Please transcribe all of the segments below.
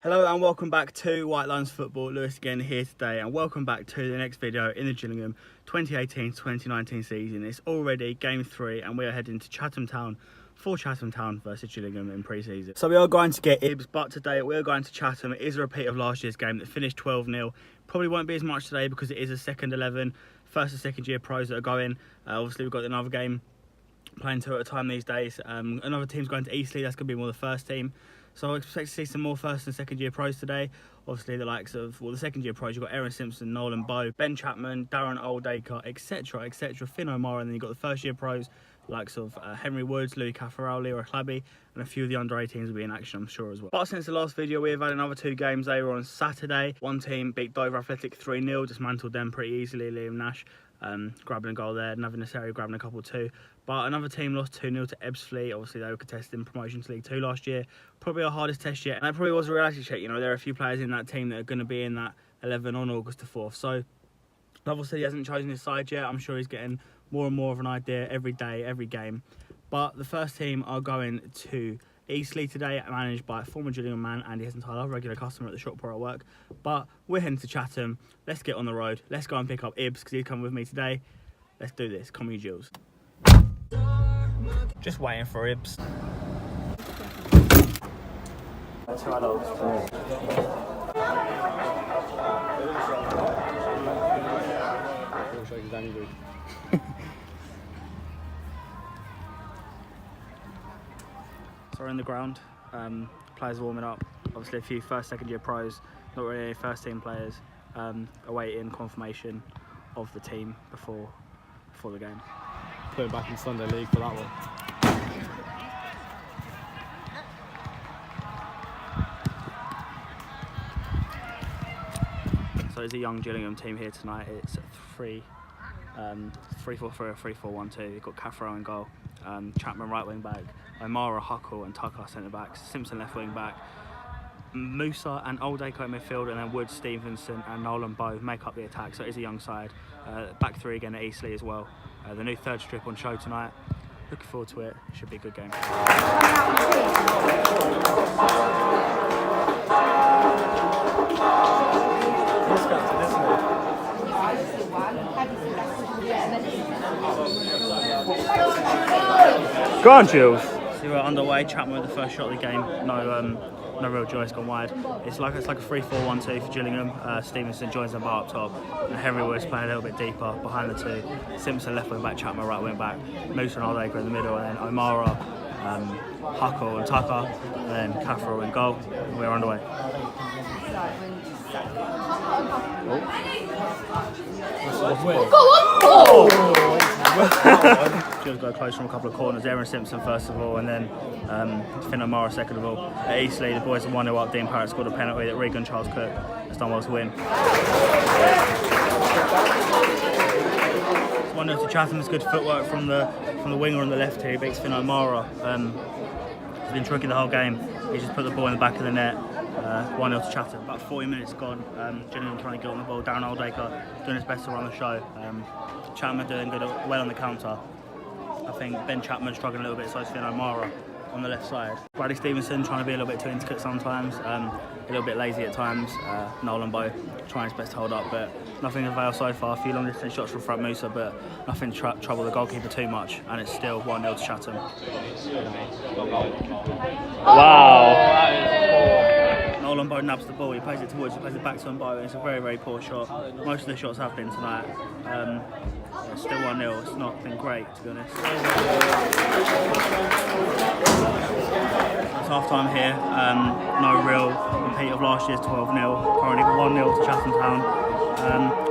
Hello and welcome back to White Lines Football. Lewis again here today, and welcome back to the next video in the Gillingham 2018-2019 season. It's already game 3 and we are heading to Chatham Town for Chatham Town versus Gillingham in pre-season. So we are going to get Ibs, but today we are going to Chatham. It is a repeat of last year's game that finished 12-0. Probably won't be as much today because it is a second 11, first and second year pros that are going. Obviously we've got another game playing 2 at a time these days. Another team's going to Eastleigh, that's going to be more the first team. So I expect to see some more first and second year pros today. Obviously the likes of, well, the second year pros, you've got Aaron Simpson, Nolan Bowe, Ben Chapman, Darren Oldaker, etc, etc, Finn O'Mara, and then you've got the first year pros, likes of Henry Woods, Louis Caffarel, Leroy Clabby, and a few of the under 18s will be in action, I'm sure, as well. But since the last video, we have had another 2 games. They were on Saturday. One team beat Dover Athletic 3-0, dismantled them pretty easily. Liam Nash grabbing a goal there, Navin Nasseri grabbing a couple too. But another team lost 2-0 to Ebbsfleet. Obviously they were contested in Promotion to League 2 last year. Probably our hardest test yet. And that probably was a reality check. You know, there are a few players in that team that are going to be in that 11 on August the 4th. So Lovell said he hasn't chosen his side yet. I'm sure he's getting more and more of an idea every day, every game. But the first team are going to Eastleigh today, managed by former Gillingham man Andy Hessenthaler, regular customer at the shop where I work. But we're heading to Chatham. Let's get on the road. Let's go and pick up Ibs because he's coming with me today. Let's do this. Come on, you Gills. Just waiting for Ibs. That's right, So we're in the ground, players warming up, obviously a few first, second year pros, not really any first team players, awaiting confirmation of the team before the game. Put it back in Sunday League for that one. So it's a young Gillingham team here tonight. It's 3-4-3 or 3-4-1-2. You've got Caffarel in goal, Chapman right wing back, O'Mara, Huckle and Tucker centre backs, Simpson left wing back, Musa and Oldaker in midfield, and then Wood, Stevenson and Nolan Bowe make up the attack. So it is a young side. Back 3 again at Eastleigh as well. The new third strip on show tonight. Looking forward to it. Should be a good game. Go on, Jules. So we're underway. Chapman with the first shot of the game. No real joy. It's gone wide. It's like a 3-4-1-2 for Gillingham. Stevenson joins the bar up top, and Henry Woods playing a little bit deeper behind the 2. Simpson left wing back, Chapman right wing back, Musa and Oldaker in the middle, and then O'Mara, Huckle and Tucker, and then Caffarel in goal. And we're underway. Just go close from a couple of corners. Aaron Simpson first of all, and then Finn O'Mara second of all. At Eastleigh, the boys are 1-0 up. Dean Parrott scored a penalty that Regan Charles Cook has done well to win. 1-0 to Chatham. It's good footwork from the winger on the left here. He beats Finn O'Mara. He's been tricky the whole game. He just put the ball in the back of the net. 1-0 to Chatham. About 40 minutes gone. Gillingham trying to get on the ball. Darren Oldaker doing his best to run the show. Chapman doing good, well on the counter. I think Ben Chapman struggling a little bit, so is Finn O'Mara on the left side. Bradley Stevenson trying to be a little bit too intricate sometimes, a little bit lazy at times. Nolan Bowe trying his best to hold up, but nothing avail so far. A few long distance shots from front Musa, but nothing to trouble the goalkeeper too much, and it's still 1-0 to Chatham. Wow! Nolan Bowe nabs the ball, he plays it towards, he plays it back to Bowe. It's a very, very poor shot. Most of the shots have been tonight. It's still 1-0, it's not been great to be honest. It's half time here, no real repeat of last year's 12-0, currently 1-0 to Chatham Town.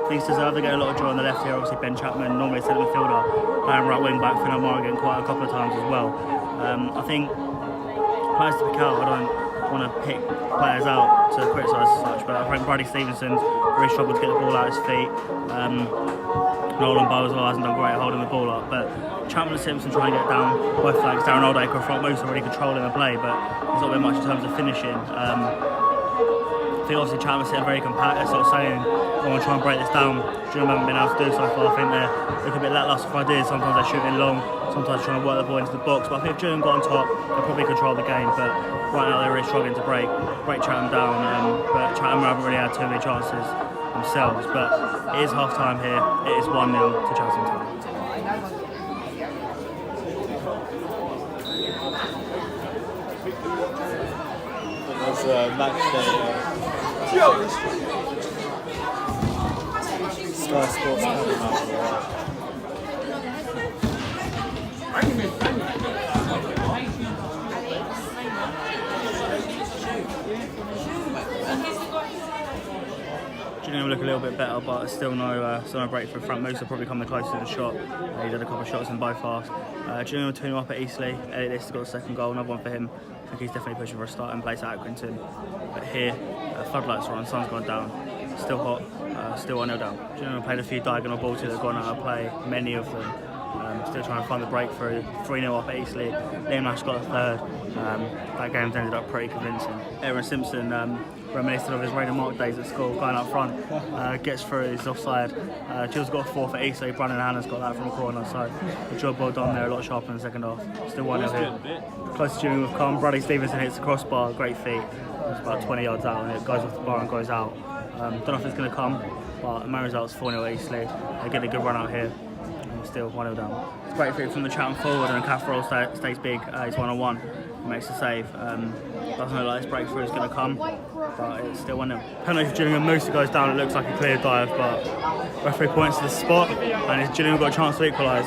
Things deserve to get a lot of joy on the left here. Obviously Ben Chapman, normally a centre midfielder, playing right wing back, Finn O'Mara getting quite a couple of times as well. I think players to pick out, I don't want to pick players out to criticise as such, but I think Bradley Stevenson really struggled to get the ball out of his feet. Nolan Bowe as well hasn't done great at holding the ball up, but Chapman and Simpson trying to get down both flanks. Darren Oldaker front Musa already controlling the play, but there's not been much in terms of finishing. think obviously Chatham are sitting very compact. They're sort of saying, I want to try and break this down. Gillingham haven't been able to do so far. I think they're looking a bit lacklustre for ideas. Sometimes they're shooting long, sometimes trying to work the ball into the box. But I think if Gillingham got on top, they'll probably control the game. But right now they're really struggling to break Chatham down. But Chatham haven't really had too many chances themselves. But it is half time here. It is 1-0 to Chatham Town. Match day. Sky Sports coming out. Gillingham look a little bit better, but still no breakthrough front. Moose will probably come the closest to the shot. He's had a couple of shots in both halves. Gillingham will 2-0 up at Eastleigh. Elliot has got a second goal, another one for him. I think he's definitely pushing for a start and place at Accrington. But here, floodlights are on, sun's gone down, still hot, still 1-0 down. Gillingham played a few diagonal balls that have gone out of play, many of them. Still trying to find the breakthrough. 3-0 up at Eastleigh. Liam Nash got a third. That game's ended up pretty convincing. Aaron Simpson reminiscent of his Rainer Mark days at school, going up front, gets through, he's offside. Gill's got a 4 for Eastleigh. Brandon Hannah's got that from a corner, so the job well done there, a lot sharper in the second half. Still 1-0 here. Close to Gillingham with calm. Bradley Stevenson hits the crossbar, great feet. It's about 20 yards out and it goes off the bar and goes out. Don't know if it's going to come, but the main result's 4-0 Eastleigh. They get a good run out here. Still 1-0 down. It's great fit from the Chatham forward and Catherall stays big. He's 1-on-1. Makes a save. Doesn't look like this breakthrough is going to come, but it's still 1-0. Penalty for Gillingham. Moose goes down. It looks like a clear dive, but referee points to the spot, and it's Gillingham got a chance to equalise.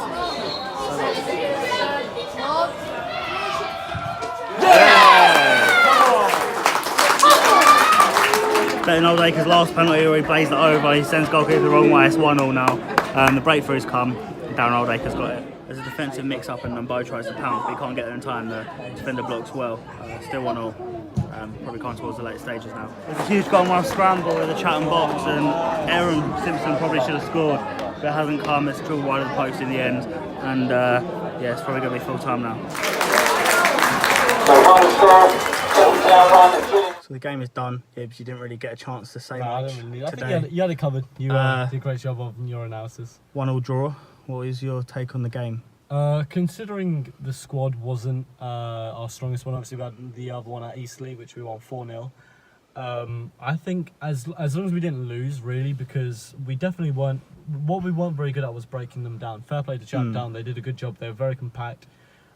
Betting Oldaker's last penalty where he plays it over. He sends goalkeeper the wrong way. It's 1-0 now. The breakthrough's come. Darren Oldaker's got it. There's a defensive mix-up and Bo tries to pounce, but he can't get there in time. The defender blocks well. Still 1-0. Probably coming towards the late stages now. There's a huge goal mark scramble with the Chatham box, and Aaron Simpson probably should have scored, but it hasn't come. It's drilled wide of the post in the end, and yeah, it's probably going to be full time now. So the game is done. Gibbs, you didn't really get a chance to say much today. I think you had it covered. You did a great job of your analysis. 1-1 draw. What is your take on the game? Considering the squad wasn't our strongest one, obviously we had the other one at Eastleigh, which we won 4-0. I think as long as we didn't lose, really, because we definitely weren't. What we weren't very good at was breaking them down. Fair play to Chatham Town. They did a good job. They were very compact,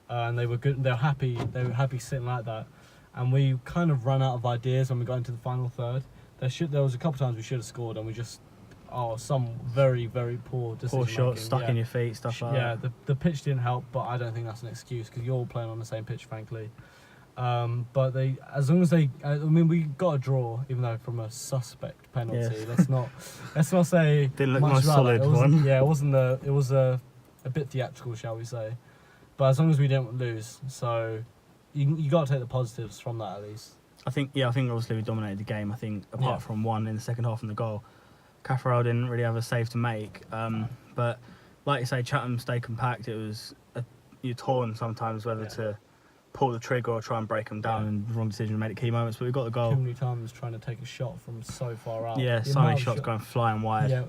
and they were good. They were happy. They were happy sitting like that. And we kind of ran out of ideas when we got into the final third. There was a couple of times we should have scored, and we just some very, very poor decision. Poor shots, stuck in your feet, stuff like that. Yeah, the pitch didn't help, but I don't think that's an excuse because you're all playing on the same pitch, frankly. But as long as we got a draw, even though from a suspect penalty. Yes. Let's not say didn't look much nice, solid one. Yeah, it was a bit theatrical, shall we say? But as long as we didn't lose, so you got to take the positives from that at least. I think obviously we dominated the game. I think apart from one in the second half and the goal, Catherall didn't really have a save to make. But like you say, Chatham stayed compact. It was you're torn sometimes whether to pull the trigger or try and break them down, and the wrong decision made at key moments, but we got the goal. Too many times trying to take a shot from so far out. Yeah, so many shots going flying wide. Yeah,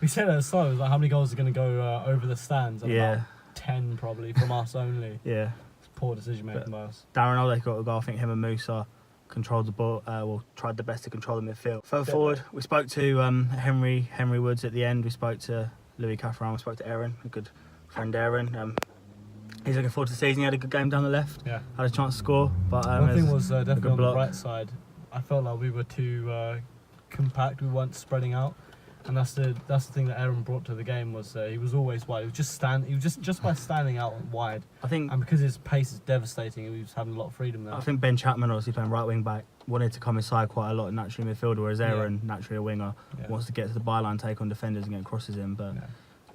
we said at the start, it was like, how many goals are going to go over the stands? About 10 probably from us only. Yeah. It's poor decision making by us. Darren Oldaker got a goal. I think him and Musa controlled the ball, tried the best to control the midfield. Further forward, we spoke to Henry Woods at the end. We spoke to Louis Catherall. We spoke to Aaron, a good friend Aaron. He's looking forward to the season. He had a good game down the left. Yeah. Had a chance to score. But one thing was definitely on the right side. I felt like we were too compact. We weren't spreading out, and that's the thing that Aaron brought to the game was he was always wide. He was just by standing out wide. I think, and because his pace is devastating, he was having a lot of freedom there. I think Ben Chapman, obviously playing right wing back, wanted to come inside quite a lot, naturally midfielder, whereas Aaron, naturally a winger, wants to get to the byline, take on defenders and get crosses in, but. Yeah.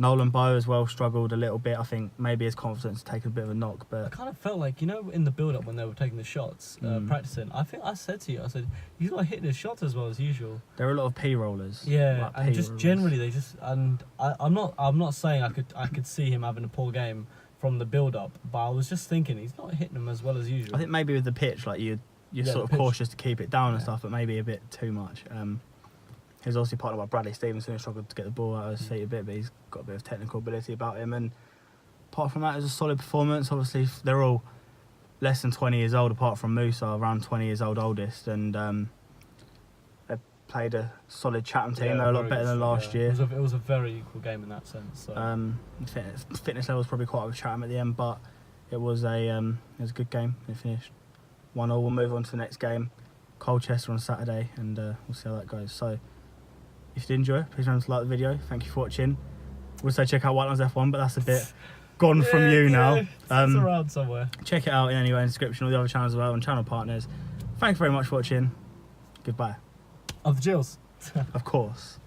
Nolan Bow as well struggled a little bit. I think maybe his confidence taken a bit of a knock, but I kind of felt like, in the build-up when they were taking the shots, practicing, I think I said to you, he's not hitting his shots as well as usual. There are a lot of P rollers. Yeah, and just generally they just, and I'm not saying I could see him having a poor game from the build-up, but I was just thinking he's not hitting them as well as usual. I think maybe with the pitch, like you're Yeah, sort of the pitch. cautious to keep it down and stuff, but maybe a bit too much. He was obviously partnered by Bradley Stevenson, who struggled to get the ball out of his feet a bit, but he's got a bit of technical ability about him. And apart from that, it was a solid performance. Obviously, they're all less than 20 years old, apart from Musa, around 20 years old oldest, and they played a solid Chatham team. They're a lot better than last year. It was a very equal game in that sense. So. Fitness level was probably quite with Chatham at the end, but it was a good game. It finished 1-1. We'll move on to the next game, Colchester on Saturday, and we'll see how that goes. So if you did enjoy, please remember to like the video. Thank you for watching. We'll say check out White Lines F1, but that's a bit gone from you now. It's around somewhere. Check it out anyway in the description, all the other channels as well, and channel partners. Thank you very much for watching. Goodbye. Of the Jills. Of course.